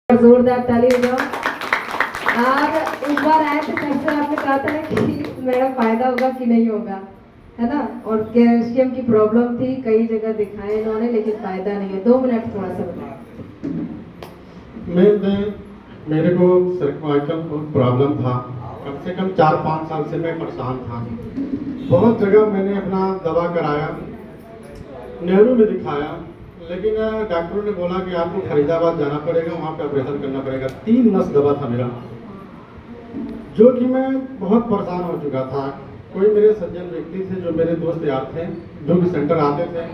जोरदार ताली बजाओ। और इस बार आए थे तब से आपने कहा था ना कि मैडम फायदा होगा कि नहीं होगा, है ना। और कैल्शियम की प्रॉब्लम थी, कई जगह दिखाए इन्होंने लेकिन फायदा नहीं है। 2 मिनट थोड़ा सा बताओ। मेरे को सर्वाइकल प्रॉब्लम था, कम से कम 4-5 साल से मैं परेशान था। बहुत जगह मैंने अपना दवा कराया, नेहरू में दिखाया, लेकिन डॉक्टरों ने बोला कि आपको फरीदाबाद जाना पड़ेगा, वहाँ पे ऑपरेशन करना पड़ेगा। 3 नस दबा था मेरा, जो कि मैं बहुत परेशान हो चुका था। कोई मेरे सज्जन व्यक्ति थे, जो मेरे दोस्त यार थे, जो कि सेंटर आते थे,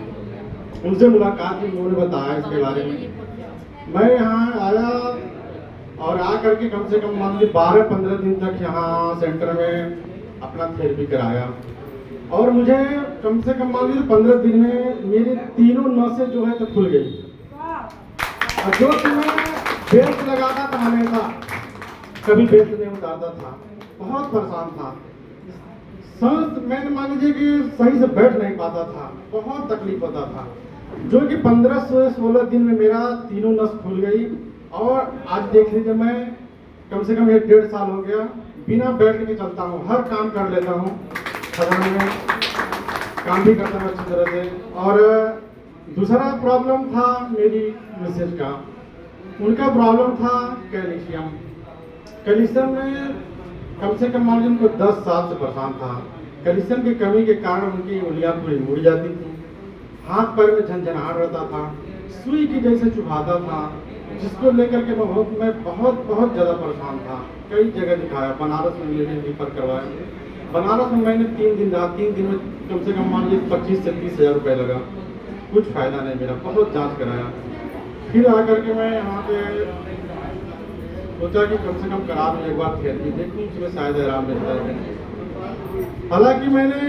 उनसे मुलाकात की, उन्होंने बताया इसके बारे में। मैं यहाँ आया और आ करके कम से कम मान लीजिए 12-15 दिन तक यहाँ सेंटर में अपना थेरेपी कराया। और मुझे कम से कम मान लीजिए 15 दिन में मेरी तीनों नसें जो है तो खुल गई। और जो कि मैं बेल्ट लगाता था हमेशा, कभी बेल्ट नहीं उतारता था, बहुत परेशान था। सांस मैंने मान लीजिए कि सही से बैठ नहीं पाता था, बहुत तकलीफ होता था। जो कि 15 से 16 दिन में मेरा तीनों नस खुल गई। और आज देख लीजिए, मैं कम से कम 1-1.5 साल हो गया बिना बेल्ट के चलता हूँ, हर काम कर लेता हूँ, खजाने में काम भी करता हूँ अच्छी तरह से। और दूसरा प्रॉब्लम था मेरी मिसेज का, उनका प्रॉब्लम था कैल्शियम। कैल्शियम में कम से कम मान लीजिए उनको 10 साल से परेशान था। कैल्शियम की कमी के कारण उनकी उंगलियां पूरी मुड़ जाती थी, हाथ पैर में झंझनाहट रहता था, सुई की जैसे चुभाता था, जिसको लेकर के मैं बहुत ज़्यादा परेशान था। कई जगह दिखाया, बनारस में मैंने रिफर करवाया। बनारस में मैंने 3 दिन रहा, 3 दिन में कम से कम मान लीजिए 25 से 30 हज़ार रुपये लगा, कुछ फ़ायदा नहीं मेरा। बहुत जांच कराया, फिर आकर के मैं यहाँ पे सोचा कि कम से कम करा लूँ एक बार थेरेपी, देखूँ उसमें शायद आराम मिलता है। हालांकि मैंने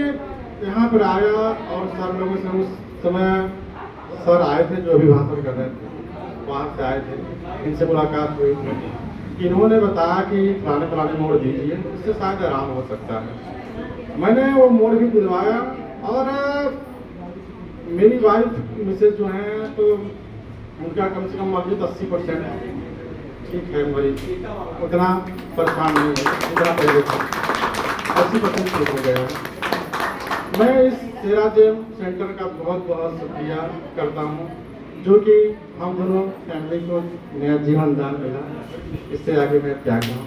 यहाँ पर आया और सर लोगों से उस समय सर आए थे जो अभिभाषण कर रहे थे, बाहर से आए थे, इनसे मुलाकात हुई थी। इन्होंने बताया कि फलाने मोड़ दीजिए, इससे शायद आराम हो सकता है। मैंने वो मोड़ भी दिलवाया। और मेरी वाइफ मिसेज जो हैं तो उनका कम से कम मान लीजिए 80% ठीक है, मरीज उतना परेशान नहीं है जितना पहले था, 80% ठीक हो गया है। मैं इस सेराजेम सेंटर का बहुत शुक्रिया करता हूँ, जो कि हम दोनों फैमिली को नया जीवन दान मिला। इससे आगे मैं क्या कहूँ।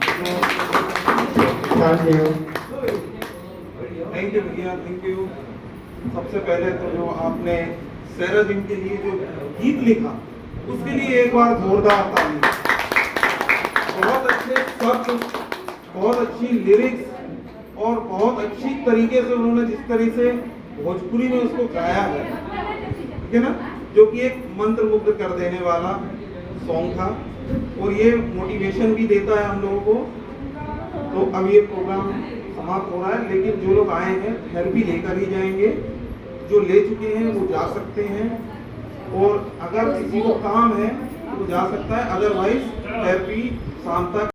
थैंक यू भैया, थैंक यू। सबसे पहले तो जो आपने सेराजिम के लिए जो गीत लिखा, उसके लिए एक बार जोरदार ताली। बहुत अच्छे शब्द, बहुत अच्छी लिरिक्स और बहुत अच्छी तरीके से उन्होंने जिस तरह से भोजपुरी में उसको गाया है, ठीक है ना, जो कि एक मंत्र मुग्ध कर देने वाला सॉन्ग था। और ये मोटिवेशन भी देता है हम लोगों को। तो अब ये प्रोग्राम समाप्त हो रहा है, लेकिन जो लोग आए हैं थेरेपी लेकर ही जाएंगे, जो ले चुके हैं वो जा सकते हैं। और अगर किसी को काम है तो जा सकता है, अदरवाइज थेरेपी शाम तक